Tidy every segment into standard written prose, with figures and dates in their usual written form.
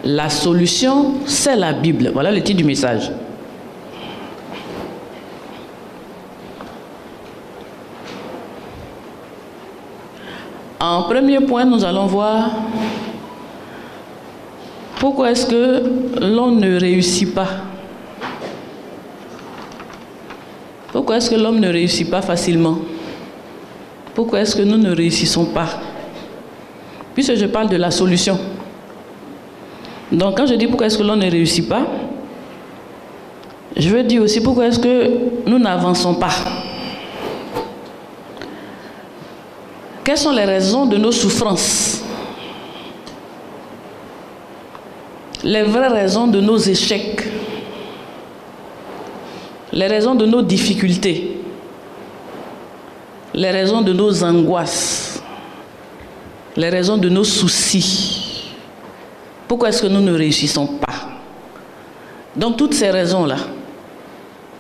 La solution, c'est la Bible. Voilà le titre du message. En premier point, nous allons voir pourquoi est-ce que l'on ne réussit pas. Pourquoi est-ce que l'homme ne réussit pas facilement? Pourquoi est-ce que nous ne réussissons pas? Puisque je parle de la solution. Donc quand je dis pourquoi est-ce que l'on ne réussit pas, je veux dire aussi pourquoi est-ce que nous n'avançons pas. Quelles sont les raisons de nos souffrances? Les vraies raisons de nos échecs. Les raisons de nos difficultés. Les raisons de nos angoisses. Les raisons de nos soucis. Pourquoi est-ce que nous ne réussissons pas? Donc toutes ces raisons-là.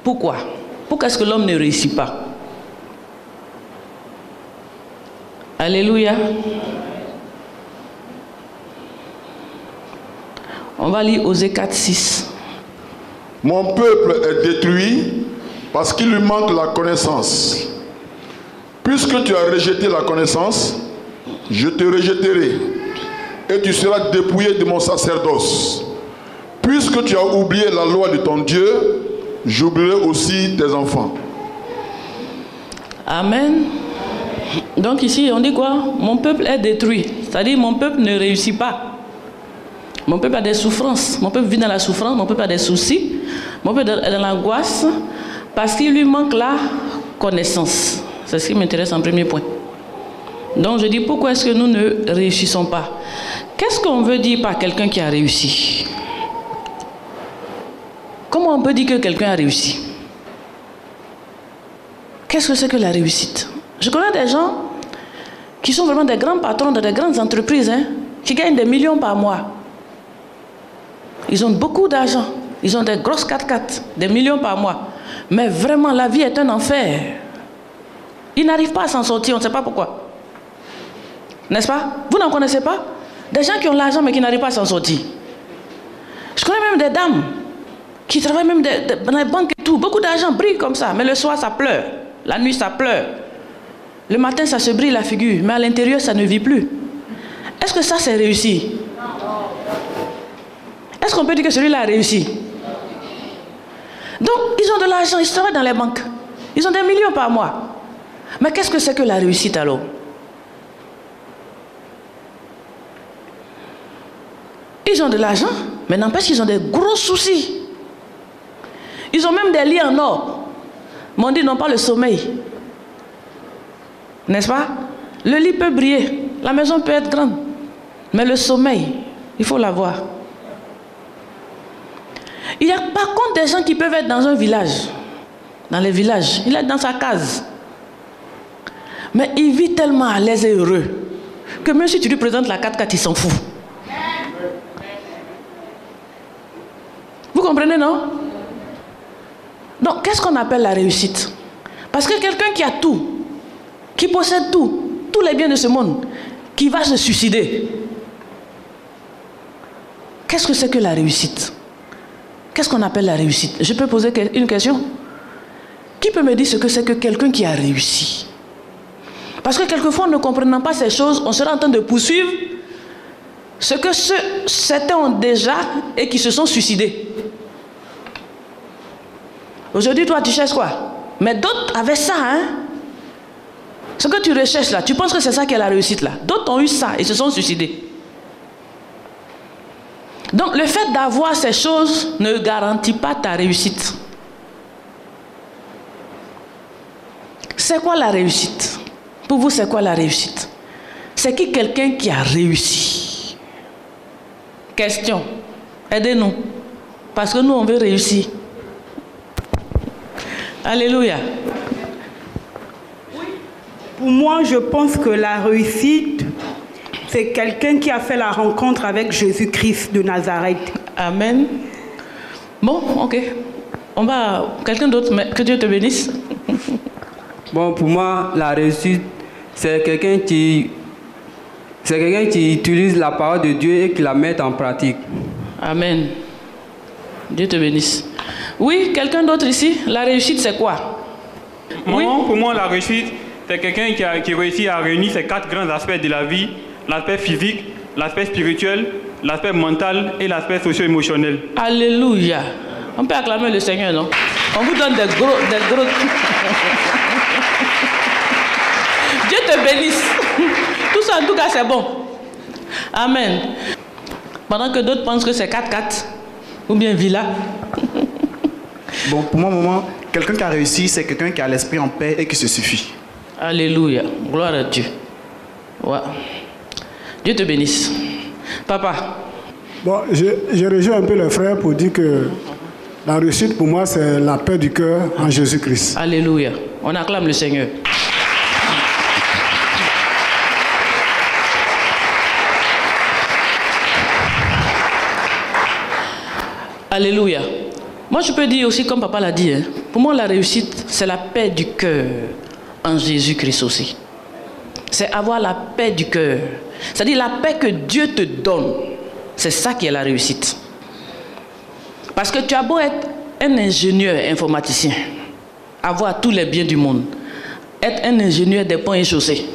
Pourquoi? Pourquoi est-ce que l'homme ne réussit pas? Alléluia. On va lire Osée 4:6. Mon peuple est détruit parce qu'il lui manque la connaissance. Puisque tu as rejeté la connaissance, je te rejetterai et tu seras dépouillé de mon sacerdoce. Puisque tu as oublié la loi de ton Dieu, j'oublierai aussi tes enfants. Amen. Donc ici, on dit quoi? Mon peuple est détruit. C'est-à-dire, mon peuple ne réussit pas. Mon peuple a des souffrances. Mon peuple vit dans la souffrance. Mon peuple a des soucis. Mon peuple est dans l'angoisse parce qu'il lui manque la connaissance. C'est ce qui m'intéresse en premier point. Donc je dis, pourquoi est-ce que nous ne réussissons pas? Qu'est-ce qu'on veut dire par quelqu'un qui a réussi? Comment on peut dire que quelqu'un a réussi? Qu'est-ce que c'est que la réussite? Je connais des gens qui sont vraiment des grands patrons de des grandes entreprises, qui gagnent des millions par mois. Ils ont beaucoup d'argent. Ils ont des grosses 4x4, des millions par mois. Mais vraiment, la vie est un enfer. Ils n'arrivent pas à s'en sortir, on ne sait pas pourquoi. N'est-ce pas? Vous n'en connaissez pas? Des gens qui ont l'argent mais qui n'arrivent pas à s'en sortir. Je connais même des dames qui travaillent même dans les banques et tout. Beaucoup d'argent brille comme ça, mais le soir ça pleure. La nuit ça pleure. Le matin ça se brille la figure, mais à l'intérieur ça ne vit plus. Est-ce que ça c'est réussi? Est-ce qu'on peut dire que celui-là a réussi? Donc ils ont de l'argent, ils travaillent dans les banques. Ils ont des millions par mois. Mais qu'est-ce que c'est que la réussite alors? Ils ont de l'argent, mais n'empêche qu'ils ont des gros soucis. Ils ont même des lits en or. Mais on dit non pas le sommeil. N'est-ce pas? Le lit peut briller, la maison peut être grande. Mais le sommeil, il faut l'avoir. Il y a par contre des gens qui peuvent être dans un village. Dans les villages, il est dans sa case. Mais il vit tellement à l'aise et heureux que même si tu lui présentes la 4x4, il s'en fout. Vous comprenez, non? Donc, qu'est-ce qu'on appelle la réussite? Parce que quelqu'un qui a tout, qui possède tout, tous les biens de ce monde, qui va se suicider. Qu'est-ce que c'est que la réussite? Qu'est-ce qu'on appelle la réussite? Je peux poser une question? Qui peut me dire ce que c'est que quelqu'un qui a réussi? Parce que quelquefois, en ne comprenant pas ces choses, on sera en train de poursuivre ce que certains ont déjà et qui se sont suicidés. Aujourd'hui, toi, tu cherches quoi? Mais d'autres avaient ça, hein? Ce que tu recherches là, tu penses que c'est ça qui est la réussite là. D'autres ont eu ça et se sont suicidés. Donc, le fait d'avoir ces choses ne garantit pas ta réussite. C'est quoi la réussite? Pour vous, c'est quoi la réussite? C'est qui quelqu'un qui a réussi? Question. Aidez-nous. Parce que nous, on veut réussir. Alléluia. Pour moi, je pense que la réussite, c'est quelqu'un qui a fait la rencontre avec Jésus-Christ de Nazareth. Amen. Bon, ok. On va... Quelqu'un d'autre, mais que Dieu te bénisse. Bon, pour moi, la réussite, c'est quelqu'un qui utilise la parole de Dieu et qui la met en pratique. Amen. Dieu te bénisse. Oui, quelqu'un d'autre ici? La réussite, c'est quoi? Oui. Pour moi, la réussite, c'est quelqu'un qui réussit à réunir ces 4 grands aspects de la vie: l'aspect physique, l'aspect spirituel, l'aspect mental et l'aspect socio-émotionnel. Alléluia. On peut acclamer le Seigneur, non? On vous donne des gros... Dieu te bénisse. Tout ça, en tout cas, c'est bon. Amen. Pendant que d'autres pensent que c'est 4-4 ou bien villa. Bon, pour moi, maman, quelqu'un qui a réussi, c'est quelqu'un qui a l'esprit en paix et qui se suffit. Alléluia. Gloire à Dieu. Ouais. Dieu te bénisse. Papa. Bon, je rejoins un peu le frère pour dire que la réussite pour moi, c'est la paix du cœur en Jésus-Christ. Alléluia. On acclame le Seigneur. Alléluia. Moi, je peux dire aussi, comme papa l'a dit, hein, pour moi, la réussite, c'est la paix du cœur en Jésus-Christ aussi. C'est avoir la paix du cœur. C'est-à-dire la paix que Dieu te donne. C'est ça qui est la réussite. Parce que tu as beau être un ingénieur informaticien, avoir tous les biens du monde, être un ingénieur des ponts et chaussées,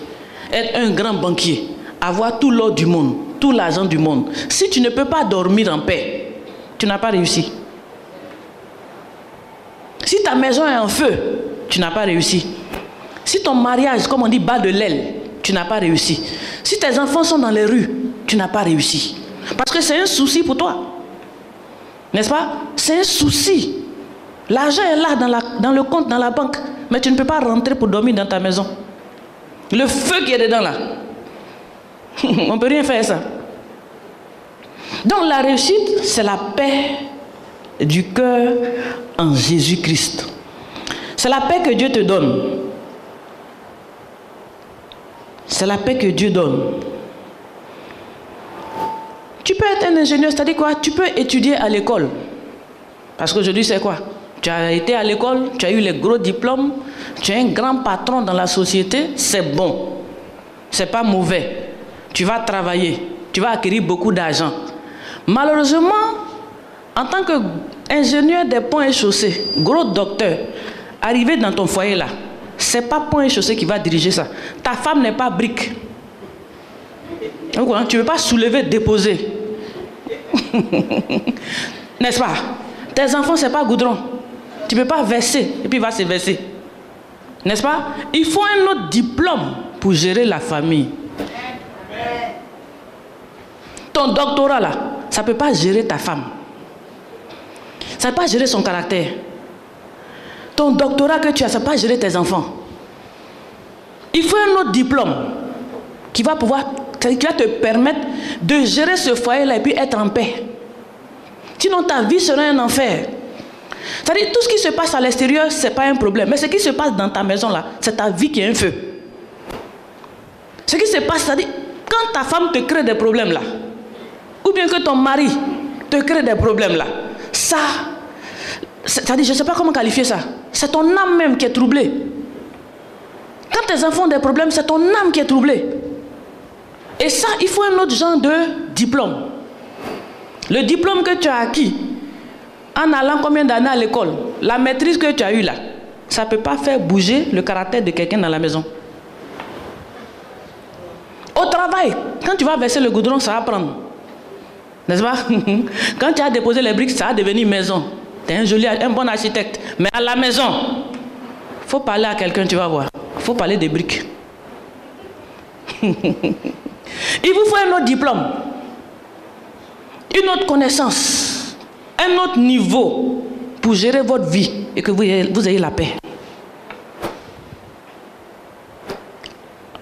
être un grand banquier, avoir tout l'or du monde, tout l'argent du monde. Si tu ne peux pas dormir en paix, tu n'as pas réussi. Si ta maison est en feu, tu n'as pas réussi. Si ton mariage, comme on dit, bat de l'aile, tu n'as pas réussi. Si tes enfants sont dans les rues, tu n'as pas réussi. Parce que c'est un souci pour toi. N'est-ce pas? C'est un souci. L'argent est là dans le compte, dans la banque, mais tu ne peux pas rentrer pour dormir dans ta maison. Le feu qui est dedans là, on ne peut rien faire ça. Donc la réussite, c'est la paix du cœur en Jésus-Christ. C'est la paix que Dieu te donne. C'est la paix que Dieu donne. Tu peux être un ingénieur, c'est-à-dire quoi? Tu peux étudier à l'école. Parce qu'aujourd'hui, c'est quoi? Tu as été à l'école, tu as eu les gros diplômes, tu es un grand patron dans la société, c'est bon. C'est pas mauvais. Tu vas travailler, tu vas acquérir beaucoup d'argent. Malheureusement, en tant qu'ingénieur des ponts et chaussées, gros docteur, arrivé dans ton foyer là, c'est pas ponts et chaussées qui va diriger ça. Ta femme n'est pas brique. Donc, hein, tu ne veux pas soulever, déposer. N'est-ce pas? Tes enfants, c'est pas goudron. Tu ne peux pas verser et puis il va se verser. N'est-ce pas? Il faut un autre diplôme pour gérer la famille. Ton doctorat là, ça ne peut pas gérer ta femme. Ça ne peut pas gérer son caractère. Ton doctorat que tu as, ça ne peut pas gérer tes enfants. Il faut un autre diplôme qui va te permettre de gérer ce foyer-là et puis être en paix. Sinon, ta vie sera un enfer. C'est-à-dire, tout ce qui se passe à l'extérieur, ce n'est pas un problème. Mais ce qui se passe dans ta maison-là, c'est ta vie qui est un feu. Ce qui se passe, c'est-à-dire, quand ta femme te crée des problèmes là, ou bien que ton mari te crée des problèmes là, ça, c'est-à-dire, je ne sais pas comment qualifier ça. C'est ton âme même qui est troublée. Quand tes enfants ont des problèmes, c'est ton âme qui est troublée. Et ça, il faut un autre genre de diplôme. Le diplôme que tu as acquis en allant combien d'années à l'école, la maîtrise que tu as eue là, ça ne peut pas faire bouger le caractère de quelqu'un dans la maison. Au travail, quand tu vas verser le goudron, ça va prendre. N'est-ce pas? Quand tu as déposé les briques, ça va devenir maison. Tu es un bon architecte. Mais à la maison, il faut parler à quelqu'un, tu vas voir. Il faut parler des briques. Il vous faut un autre diplôme, une autre connaissance, un autre niveau pour gérer votre vie et que vous ayez la paix.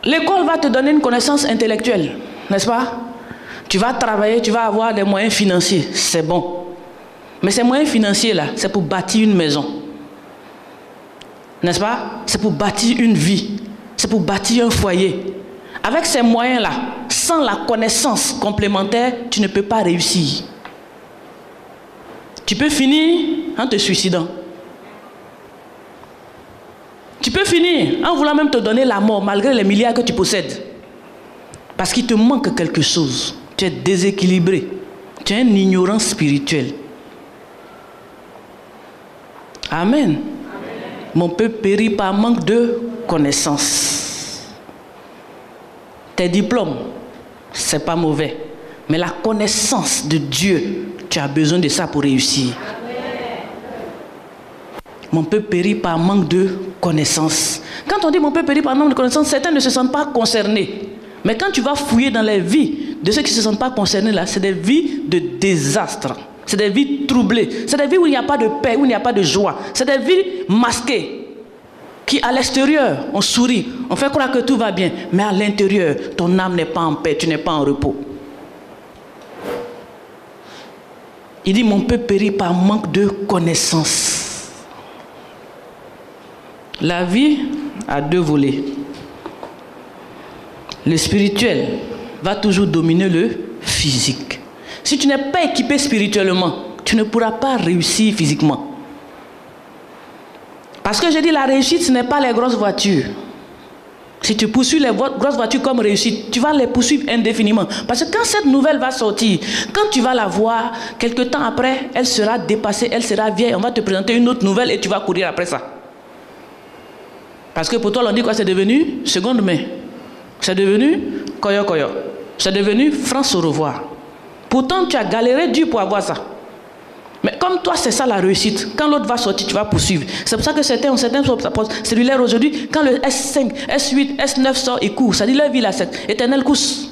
L'école va te donner une connaissance intellectuelle, n'est-ce pas? Tu vas travailler, tu vas avoir des moyens financiers, c'est bon. Mais ces moyens financiers-là, c'est pour bâtir une maison. N'est-ce pas? C'est pour bâtir une vie. C'est pour bâtir un foyer. Avec ces moyens-là, sans la connaissance complémentaire, tu ne peux pas réussir. Tu peux finir en te suicidant. Tu peux finir en voulant même te donner la mort malgré les milliards que tu possèdes. Parce qu'il te manque quelque chose. Tu es déséquilibré. Tu es un ignorant spirituel. Amen. Mon peuple périt par manque de connaissances. Tes diplômes, c'est pas mauvais. Mais la connaissance de Dieu, tu as besoin de ça pour réussir. Mon peuple périt par manque de connaissances. Quand on dit mon peuple périt par manque de connaissances, certains ne se sentent pas concernés. Mais quand tu vas fouiller dans les vies de ceux qui ne se sentent pas concernés, là, c'est des vies de désastre. C'est des vies troublées. C'est des vies où il n'y a pas de paix, où il n'y a pas de joie. C'est des vies masquées. Qui à l'extérieur, on sourit, on fait croire que tout va bien. Mais à l'intérieur, ton âme n'est pas en paix, tu n'es pas en repos. Il dit, mon peuple périt par manque de connaissances. La vie a deux volets. Le spirituel va toujours dominer le physique. Si tu n'es pas équipé spirituellement, tu ne pourras pas réussir physiquement. Parce que je dis, la réussite, ce n'est pas les grosses voitures. Si tu poursuis les grosses voitures comme réussite, tu vas les poursuivre indéfiniment. Parce que quand cette nouvelle va sortir, quand tu vas la voir, quelque temps après, elle sera dépassée, elle sera vieille, on va te présenter une autre nouvelle et tu vas courir après ça. Parce que pour toi, on dit quoi? C'est devenu seconde main. C'est devenu koyo koyo. C'est devenu France au revoir. Pourtant, tu as galéré dur pour avoir ça. Mais comme toi, c'est ça la réussite. Quand l'autre va sortir, tu vas poursuivre. C'est pour ça que certains cellulaires aujourd'hui, quand le S5, S8, S9 sort, ils courent. Ça dit leur vie là, c'est éternelle course.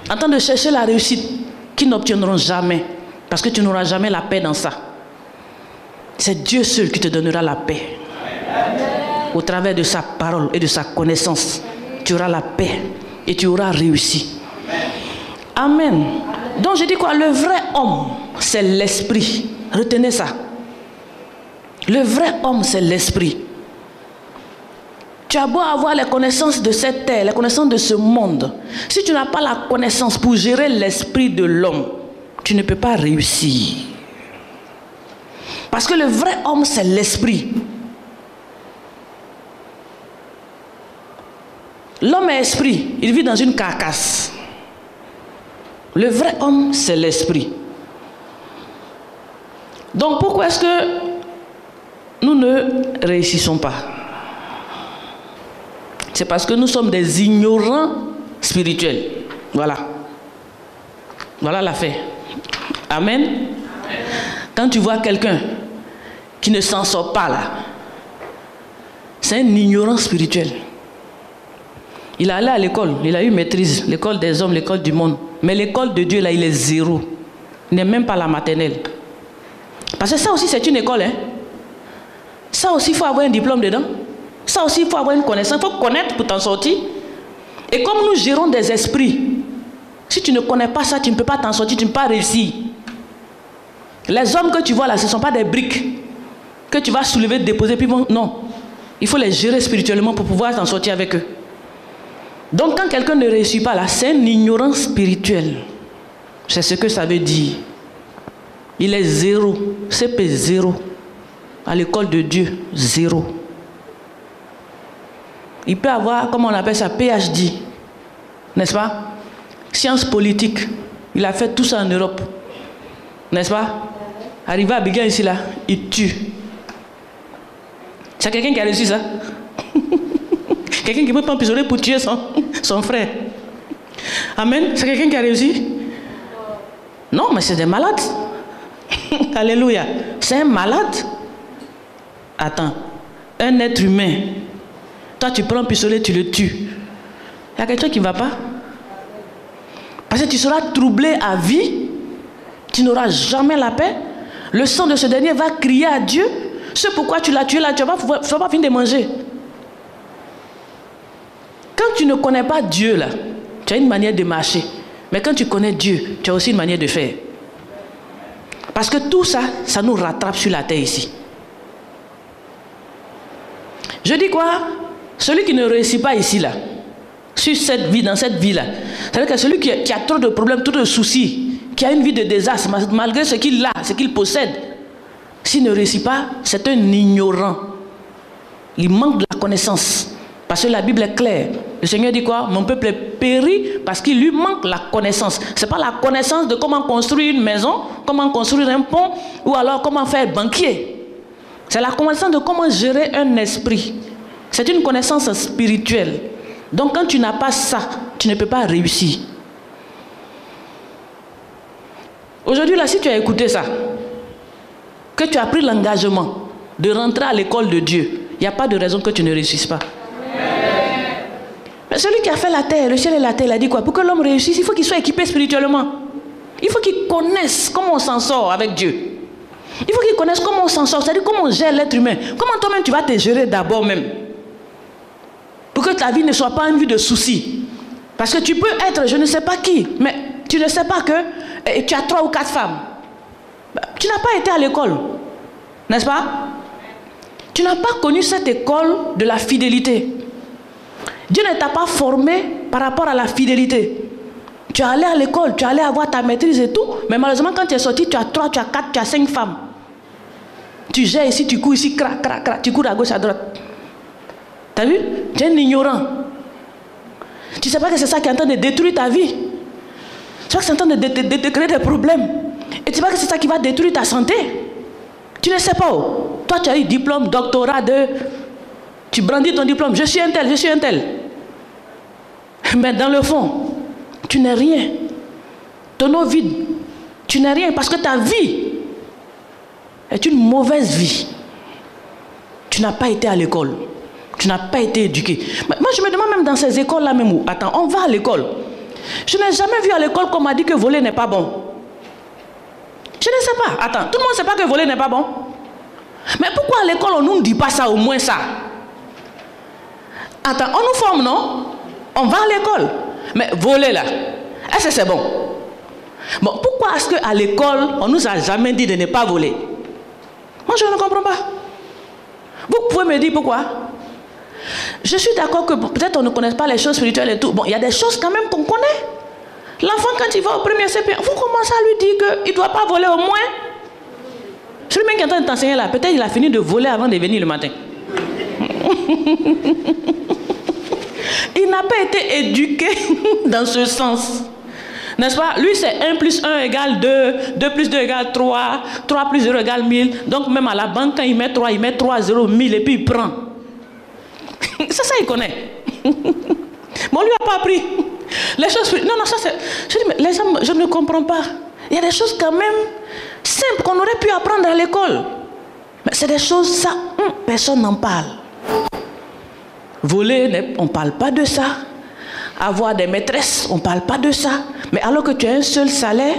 En train de chercher la réussite qu'ils n'obtiendront jamais. Parce que tu n'auras jamais la paix dans ça. C'est Dieu seul qui te donnera la paix. Au travers de sa parole et de sa connaissance, tu auras la paix et tu auras réussi. Amen. Donc je dis quoi? Le vrai homme, c'est l'esprit. Retenez ça. Le vrai homme, c'est l'esprit. Tu as beau avoir les connaissances de cette terre, les connaissances de ce monde. Si tu n'as pas la connaissance pour gérer l'esprit de l'homme, tu ne peux pas réussir. Parce que le vrai homme, c'est l'esprit. L'homme est esprit, il vit dans une carcasse. Le vrai homme, c'est l'esprit. Donc pourquoi est-ce que nous ne réussissons pas? C'est parce que nous sommes des ignorants spirituels. Voilà. Voilà l'affaire. Amen. Quand tu vois quelqu'un qui ne s'en sort pas là, c'est un ignorant spirituel. Il est allé à l'école, il a eu maîtrise, l'école des hommes, l'école du monde. Mais l'école de Dieu, là, il est zéro. Il n'est même pas la maternelle. Parce que ça aussi, c'est une école. Hein? Ça aussi, il faut avoir un diplôme dedans. Ça aussi, il faut avoir une connaissance. Il faut connaître pour t'en sortir. Et comme nous gérons des esprits, si tu ne connais pas ça, tu ne peux pas t'en sortir, tu ne peux pas réussir. Les hommes que tu vois là, ce ne sont pas des briques que tu vas soulever, déposer, puis bon, non. Il faut les gérer spirituellement pour pouvoir t'en sortir avec eux. Donc quand quelqu'un ne réussit pas là, c'est un ignorant spirituel. C'est ce que ça veut dire. Il est zéro. CP zéro. À l'école de Dieu, zéro. Il peut avoir, comment on appelle ça, PhD. N'est-ce pas? Sciences politiques. Il a fait tout ça en Europe. N'est-ce pas? Arrivé à Abidjan ici là, il tue. C'est quelqu'un qui a réussi ça? Quelqu'un qui peut prendre pistolet pour tuer son frère. Amen. C'est quelqu'un qui a réussi? Non, mais c'est des malades. Alléluia. C'est un malade. Attends. Un être humain. Toi, tu prends un pistolet, tu le tues. Il y a quelqu'un qui ne va pas. Parce que tu seras troublé à vie. Tu n'auras jamais la paix. Le sang de ce dernier va crier à Dieu. Ce pourquoi tu l'as tué là, tu ne vas pas finir de manger. Quand tu ne connais pas Dieu là, tu as une manière de marcher. Mais quand tu connais Dieu, tu as aussi une manière de faire. Parce que tout ça, ça nous rattrape sur la terre ici. Je dis quoi? Celui qui ne réussit pas ici là, sur cette vie, dans cette vie là, c'est-à-dire que celui qui a trop de problèmes, trop de soucis, qui a une vie de désastre, malgré ce qu'il a, ce qu'il possède, s'il ne réussit pas, c'est un ignorant. Il manque de la connaissance. Parce que la Bible est claire. Le Seigneur dit quoi? Mon peuple est péri parce qu'il lui manque la connaissance. Ce n'est pas la connaissance de comment construire une maison, comment construire un pont, ou alors comment faire banquier. C'est la connaissance de comment gérer un esprit. C'est une connaissance spirituelle. Donc quand tu n'as pas ça, tu ne peux pas réussir. Aujourd'hui, là, si tu as écouté ça, que tu as pris l'engagement de rentrer à l'école de Dieu, il n'y a pas de raison que tu ne réussisses pas. Mais celui qui a fait la terre, le ciel et la terre, il a dit quoi? Pour que l'homme réussisse, il faut qu'il soit équipé spirituellement. Il faut qu'il connaisse comment on s'en sort avec Dieu. Il faut qu'il connaisse comment on s'en sort, c'est-à-dire comment on gère l'être humain. Comment toi-même tu vas te gérer d'abord même. Pour que ta vie ne soit pas une vie de soucis. Parce que tu peux être je ne sais pas qui, mais tu ne sais pas que tu as 3 ou 4 femmes. Tu n'as pas été à l'école, n'est-ce pas? Tu n'as pas connu cette école de la fidélité. Dieu ne t'a pas formé par rapport à la fidélité. Tu es allé à l'école, tu es allé avoir ta maîtrise et tout, mais malheureusement quand tu es sorti, tu as 3, tu as 4, tu as 5 femmes. Tu gères ici, tu cours ici, crac, crac, crac, tu cours à gauche, à droite. T'as vu? Tu es un ignorant. Tu ne sais pas que c'est ça qui est en train de détruire ta vie. Tu sais que c'est en train de créer des problèmes. Et tu ne sais pas que c'est ça qui va détruire ta santé. Tu ne sais pas. Oh. Toi, tu as eu diplôme, doctorat de... Tu brandis ton diplôme. Je suis un tel, je suis un tel. Mais dans le fond, tu n'es rien. Ton eau vide. Tu n'es rien parce que ta vie est une mauvaise vie. Tu n'as pas été à l'école. Tu n'as pas été éduqué. Moi, je me demande même dans ces écoles-là même où, attends, on va à l'école. Je n'ai jamais vu à l'école qu'on m'a dit que voler n'est pas bon. Je ne sais pas. Attends, tout le monde ne sait pas que voler n'est pas bon. Mais pourquoi à l'école on ne nous dit pas ça, au moins ça? Attends, on nous forme, non? On va à l'école. Mais voler là, est-ce que c'est bon? Bon, pourquoi est-ce qu'à l'école, on ne nous a jamais dit de ne pas voler? Moi, je ne comprends pas. Vous pouvez me dire pourquoi? Je suis d'accord que peut-être on ne connaît pas les choses spirituelles et tout. Bon, il y a des choses quand même qu'on connaît. L'enfant, quand il va au premier CP, vous commencez à lui dire qu'il ne doit pas voler au moins. Celui-même qui est en train de t'enseigner là, peut-être il a fini de voler avant de venir le matin. Il n'a pas été éduqué dans ce sens. N'est-ce pas? Lui, c'est 1 plus 1 égale 2, 2 plus 2 égale 3, 3 plus 0 égale 1000. Donc même à la banque, quand il met 3, 0, 1000 et puis il prend. C'est ça, il connaît. Mais on ne lui a pas appris. Les choses... Non, ça c'est... Je dis, mais les hommes, je ne comprends pas. Il y a des choses quand même simples qu'on aurait pu apprendre à l'école. Mais c'est des choses, ça, personne n'en parle. Voler, on ne parle pas de ça. Avoir des maîtresses, on ne parle pas de ça. Mais alors que tu as un seul salaire,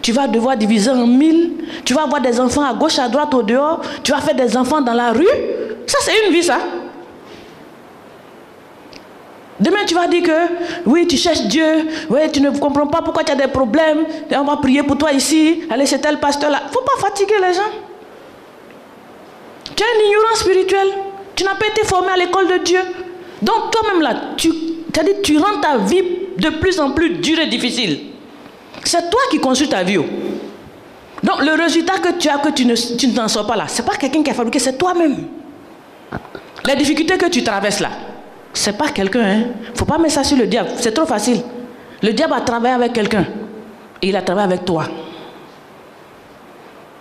tu vas devoir diviser en 1000. Tu vas avoir des enfants à gauche, à droite, au dehors. Tu vas faire des enfants dans la rue. Ça, c'est une vie, ça. Demain, tu vas dire que, oui, tu cherches Dieu, oui, tu ne comprends pas pourquoi tu as des problèmes, on va prier pour toi ici, allez chez tel pasteur-là. Il ne faut pas fatiguer les gens. Tu as une ignorance spirituelle, tu n'as pas été formé à l'école de Dieu. Donc toi-même là, tu rends ta vie de plus en plus dure et difficile. C'est toi qui construis ta vie. Donc le résultat que tu as, que tu ne t'en sors pas là, ce n'est pas quelqu'un qui a fabriqué, c'est toi-même. Les difficultés que tu traverses là, c'est pas quelqu'un, hein. Faut pas mettre ça sur le diable, c'est trop facile. Le diable a travaillé avec quelqu'un et il a travaillé avec toi.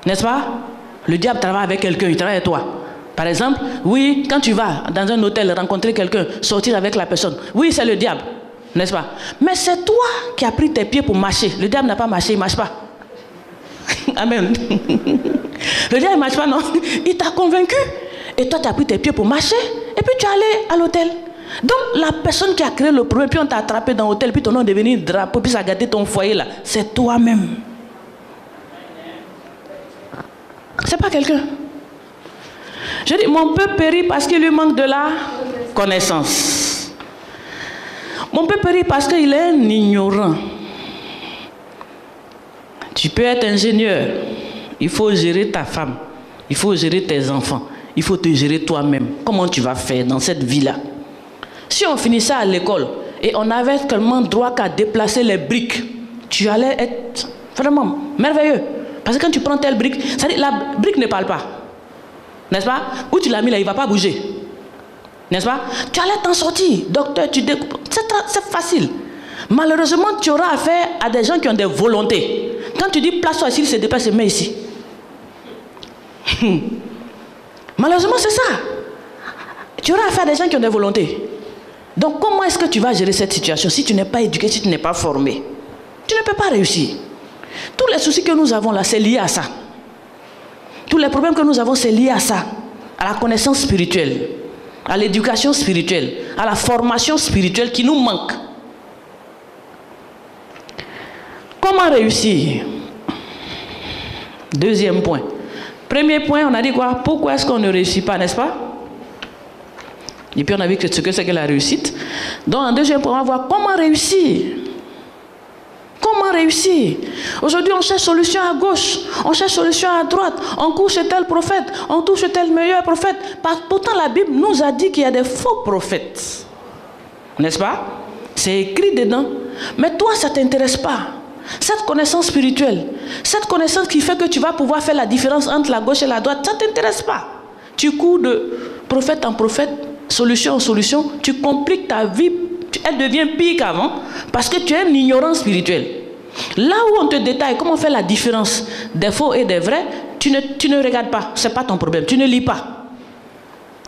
N'est-ce pas? Le diable travaille avec quelqu'un, il travaille avec toi. Par exemple, oui, quand tu vas dans un hôtel rencontrer quelqu'un, sortir avec la personne, oui, c'est le diable, n'est-ce pas? Mais c'est toi qui as pris tes pieds pour marcher. Le diable n'a pas marché, il ne marche pas. Amen. Le diable ne marche pas, non? Il t'a convaincu. Et toi, tu as pris tes pieds pour marcher. Et puis tu es allé à l'hôtel. Donc, la personne qui a créé le problème, puis on t'a attrapé dans l'hôtel, puis ton nom est devenu drapeau, puis ça a gâté ton foyer là, c'est toi-même. C'est pas quelqu'un. Je dis, mon peuple périt parce qu'il lui manque de la connaissance. Mon peuple périt parce qu'il est un ignorant. Tu peux être ingénieur. Il faut gérer ta femme. Il faut gérer tes enfants. Il faut te gérer toi-même. Comment tu vas faire dans cette vie-là? Si on finissait à l'école et on avait tellement droit qu'à déplacer les briques, tu allais être vraiment merveilleux. Parce que quand tu prends telle brique, ça dit, la brique ne parle pas. N'est-ce pas? Où tu l'as mis là, il ne va pas bouger. N'est-ce pas? Tu allais t'en sortir. Docteur, tu découpes. C'est facile. Malheureusement, tu auras affaire à des gens qui ont des volontés. Quand tu dis place-toi ici, il se déplace et met ici. Malheureusement, c'est ça. Tu auras affaire à des gens qui ont des volontés. Donc, comment est-ce que tu vas gérer cette situation si tu n'es pas éduqué, si tu n'es pas formé? Tu ne peux pas réussir. Tous les soucis que nous avons là, c'est lié à ça. Tous les problèmes que nous avons, c'est lié à ça. À la connaissance spirituelle, à l'éducation spirituelle, à la formation spirituelle qui nous manque. Comment réussir? Deuxième point. Premier point, on a dit quoi? Pourquoi est-ce qu'on ne réussit pas, n'est-ce pas? Et puis on a vu ce que c'est que la réussite. Donc en deuxième point, on va voir comment réussir. Comment réussir? Aujourd'hui, on cherche solution à gauche, on cherche solution à droite, on court chez tel prophète, on court chez tel meilleur prophète. Pourtant, la Bible nous a dit qu'il y a des faux prophètes. N'est-ce pas? C'est écrit dedans. Mais toi, ça ne t'intéresse pas. Cette connaissance spirituelle, cette connaissance qui fait que tu vas pouvoir faire la différence entre la gauche et la droite, ça ne t'intéresse pas. Tu cours de prophète en prophète, solution en solution, tu compliques ta vie, elle devient pire qu'avant parce que tu es un ignorant spirituel. Là où on te détaille comment faire la différence des faux et des vrais, tu ne regardes pas, ce n'est pas ton problème, tu ne lis pas.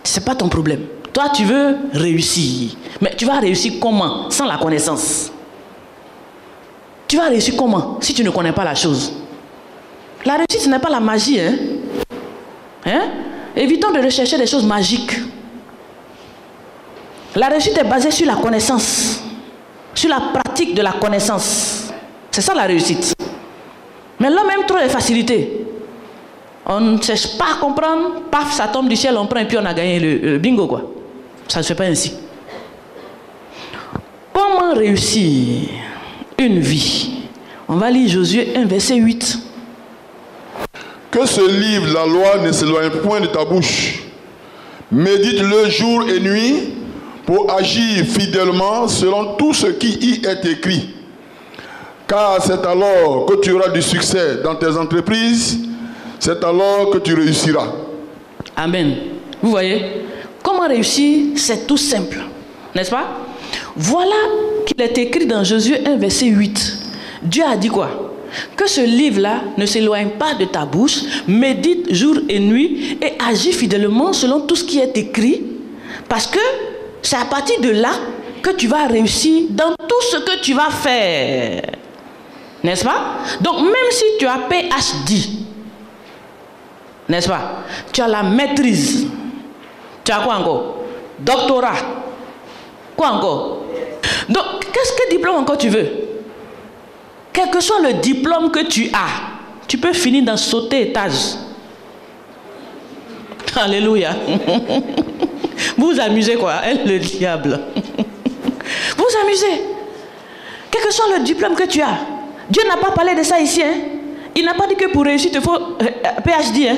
Ce n'est pas ton problème. Toi, tu veux réussir. Mais tu vas réussir comment? Sans la connaissance. Tu vas réussir comment si tu ne connais pas la chose? La réussite, ce n'est pas la magie. Évitons de rechercher des choses magiques. La réussite est basée sur la connaissance, sur la pratique de la connaissance. C'est ça la réussite. Mais l'homme aime trop les facilités. On ne cherche pas à comprendre, paf, ça tombe du ciel, on prend et puis on a gagné le bingo, quoi. Ça ne se fait pas ainsi. Comment réussir une vie? On va lire Josué 1, verset 8. Que ce livre, la loi, ne s'éloigne point de ta bouche. Médite-le jour et nuit pour agir fidèlement selon tout ce qui y est écrit. Car c'est alors que tu auras du succès dans tes entreprises, c'est alors que tu réussiras. Amen. Vous voyez? Comment réussir? C'est tout simple. N'est-ce pas? Voilà qu'il est écrit dans Josué 1, verset 8. Dieu a dit quoi? Que ce livre-là ne s'éloigne pas de ta bouche, médite jour et nuit et agis fidèlement selon tout ce qui est écrit, parce que c'est à partir de là que tu vas réussir dans tout ce que tu vas faire. N'est-ce pas? Donc même si tu as PhD, n'est-ce pas? Tu as la maîtrise. Tu as quoi encore? Doctorat. Quoi encore? Donc, qu'est-ce que diplôme encore tu veux? Quel que soit le diplôme que tu as, tu peux finir dans sauter étage. Alléluia. Vous vous amusez quoi? Elle, le diable. Vous vous amusez. Quel que soit le diplôme que tu as. Dieu n'a pas parlé de ça ici. Il n'a pas dit que pour réussir, il te faut PhD.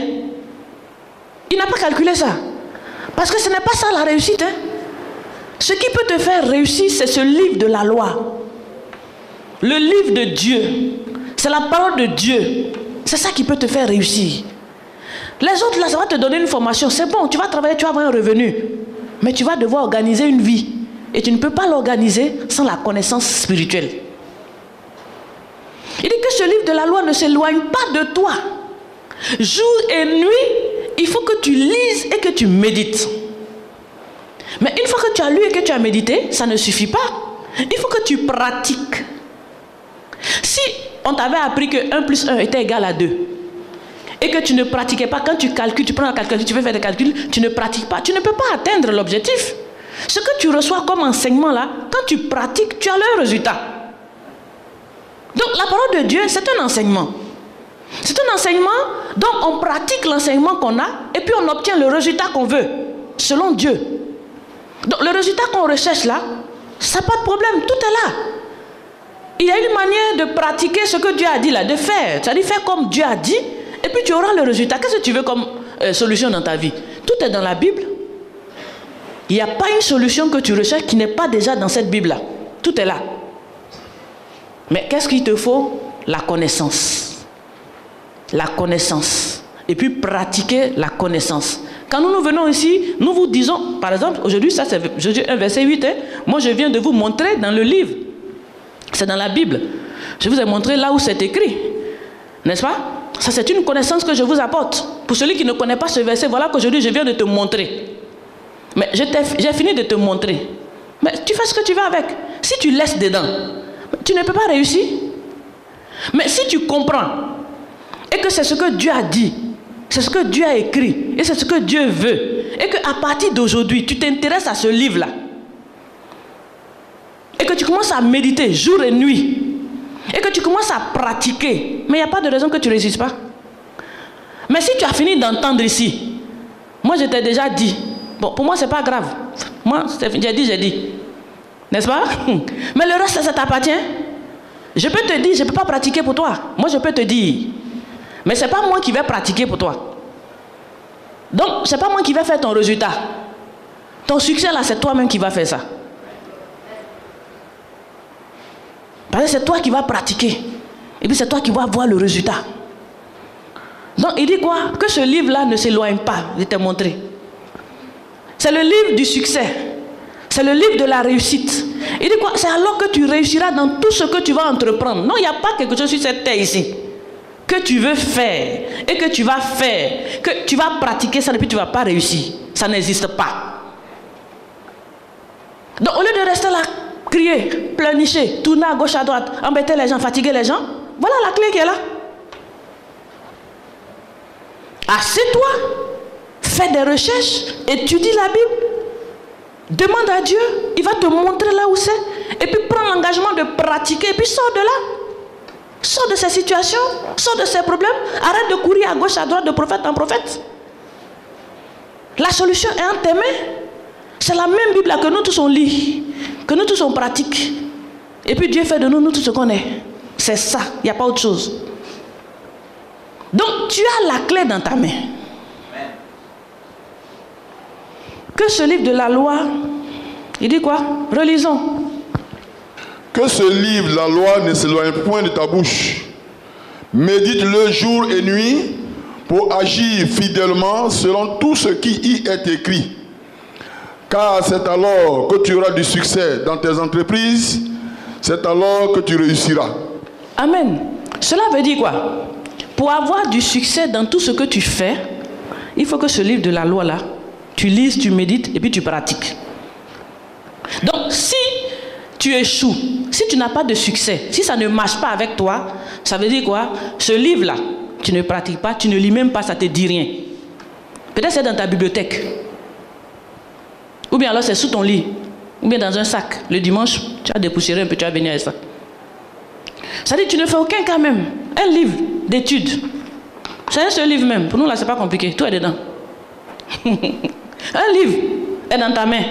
Il n'a pas calculé ça. Parce que ce n'est pas ça la réussite. Ce qui peut te faire réussir, c'est ce livre de la loi. Le livre de Dieu. C'est la parole de Dieu. C'est ça qui peut te faire réussir. Les autres, là, ça va te donner une formation. C'est bon, tu vas travailler, tu vas avoir un revenu. Mais tu vas devoir organiser une vie. Et tu ne peux pas l'organiser sans la connaissance spirituelle. Il dit que ce livre de la loi ne s'éloigne pas de toi. Jour et nuit, il faut que tu lises et que tu médites. Mais une fois que tu as lu et que tu as médité, ça ne suffit pas. Il faut que tu pratiques. Si on t'avait appris que 1 plus 1 était égal à 2, et que tu ne pratiquais pas, quand tu calcules, tu prends la calculatrice, tu veux faire des calculs, tu ne pratiques pas, tu ne peux pas atteindre l'objectif. Ce que tu reçois comme enseignement là, quand tu pratiques, tu as le résultat. Donc la parole de Dieu, c'est un enseignement. C'est un enseignement, donc on pratique l'enseignement qu'on a, et puis on obtient le résultat qu'on veut, selon Dieu. Donc le résultat qu'on recherche là, ça n'a pas de problème, tout est là. Il y a une manière de pratiquer ce que Dieu a dit là, de faire. C'est-à-dire faire comme Dieu a dit, et puis tu auras le résultat. Qu'est-ce que tu veux comme solution dans ta vie? Tout est dans la Bible. Il n'y a pas une solution que tu recherches qui n'est pas déjà dans cette Bible-là. Tout est là. Mais qu'est-ce qu'il te faut? La connaissance. La connaissance. et puis pratiquer la connaissance. Quand nous venons ici, nous vous disons, par exemple, aujourd'hui, ça c'est Jésus 1, verset 8, moi je viens de vous montrer dans le livre, c'est dans la Bible, je vous ai montré là où c'est écrit, n'est-ce pas? Ça c'est une connaissance que je vous apporte. Pour celui qui ne connaît pas ce verset, voilà qu'aujourd'hui je viens de te montrer. Mais j'ai fini de te montrer. Mais tu fais ce que tu veux avec. Si tu laisses dedans, tu ne peux pas réussir. Mais si tu comprends, et que c'est ce que Dieu a dit, c'est ce que Dieu a écrit, et c'est ce que Dieu veut, et qu'à partir d'aujourd'hui, tu t'intéresses à ce livre-là, et que tu commences à méditer jour et nuit, et que tu commences à pratiquer, mais il n'y a pas de raison que tu ne réussisses pas. Mais si tu as fini d'entendre ici, moi je t'ai déjà dit, bon, pour moi c'est pas grave, moi j'ai dit, n'est-ce pas? Mais le reste ça t'appartient. Je peux te dire, je ne peux pas pratiquer pour toi. Moi, je peux te dire. Mais ce n'est pas moi qui vais pratiquer pour toi. Donc, ce n'est pas moi qui vais faire ton résultat. Ton succès, là, c'est toi-même qui vas faire ça. Parce que c'est toi qui vas pratiquer. Et puis, c'est toi qui vas voir le résultat. Donc, il dit quoi? Que ce livre-là ne s'éloigne pas. Je t'ai montré. C'est le livre du succès. C'est le livre de la réussite. Il dit quoi? C'est alors que tu réussiras dans tout ce que tu vas entreprendre. Non, il n'y a pas quelque chose sur cette terre ici que tu veux faire et que tu vas faire, que tu vas pratiquer ça et puis tu ne vas pas réussir. Ça n'existe pas. Donc au lieu de rester là, crier, pleurnicher, tourner à gauche, à droite, embêter les gens, fatiguer les gens, voilà la clé qui est là. Assieds-toi, fais des recherches, étudie la Bible. Demande à Dieu, il va te montrer là où c'est. Et puis prends l'engagement de pratiquer. Et puis sors de là. Sors de ces situations. Sors de ces problèmes. Arrête de courir à gauche, à droite, de prophète en prophète. La solution est entre tes mains. C'est la même Bible là que nous tous on lit. Que nous tous on pratique. Et puis Dieu fait de nous tout ce qu'on est. C'est ça. Il n'y a pas autre chose. Donc tu as la clé dans ta main. Que ce livre de la loi, il dit quoi? Relisons. Que ce livre, la loi, ne s'éloigne point de ta bouche. Médite-le jour et nuit pour agir fidèlement selon tout ce qui y est écrit. Car c'est alors que tu auras du succès dans tes entreprises, c'est alors que tu réussiras. Amen. Cela veut dire quoi? Pour avoir du succès dans tout ce que tu fais, il faut que ce livre de la loi là, tu lises, tu médites et puis tu pratiques. Donc si tu échoues, si tu n'as pas de succès, si ça ne marche pas avec toi, ça veut dire quoi? Ce livre-là, tu ne pratiques pas, tu ne lis même pas, ça ne te dit rien. Peut-être c'est dans ta bibliothèque. Ou bien alors c'est sous ton lit. Ou bien dans un sac. Le dimanche, tu as dépoussiéré un peu, tu vas venir avec ça. Ça dit que tu ne fais aucun cas même. Un livre d'études. C'est un seul livre même. Pour nous là, c'est pas compliqué. Tout est dedans. Un livre est dans ta main.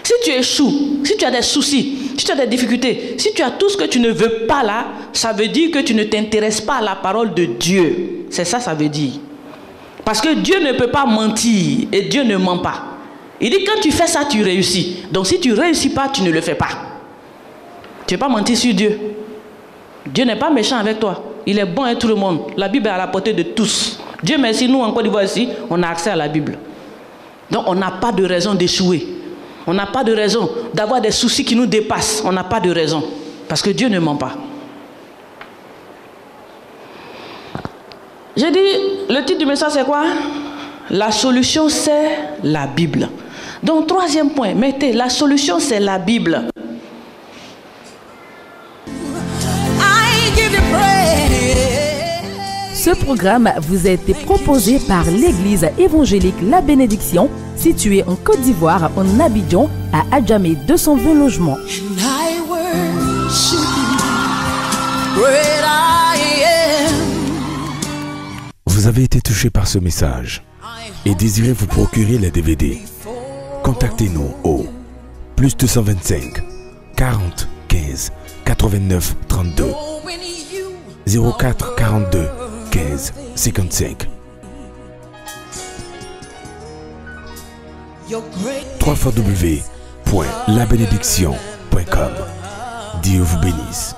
Si tu échoues, si tu as des soucis, si tu as des difficultés, si tu as tout ce que tu ne veux pas là, ça veut dire que tu ne t'intéresses pas à la parole de Dieu. C'est ça, ça veut dire. Parce que Dieu ne peut pas mentir et Dieu ne ment pas. Il dit quand tu fais ça, tu réussis. Donc si tu ne réussis pas, tu ne le fais pas. Tu ne peux pas mentir sur Dieu. Dieu n'est pas méchant avec toi. Il est bon avec tout le monde. La Bible est à la portée de tous. Dieu merci, nous en Côte d'Ivoire ici, on a accès à la Bible. Donc on n'a pas de raison d'échouer. On n'a pas de raison d'avoir des soucis qui nous dépassent. On n'a pas de raison. Parce que Dieu ne ment pas. J'ai dit, le titre du message c'est quoi? La solution c'est la Bible. Donc troisième point, mettez, la solution c'est la Bible. Ce programme vous a été proposé par l'Église évangélique La Bénédiction, située en Côte d'Ivoire, en Abidjan, à Adjamé 220 logements. Vous avez été touché par ce message et désirez vous procurer les DVD. Contactez-nous au +225 40 15 89 32 04 42 15 55 www.labénédiction.com. Dieu vous bénisse.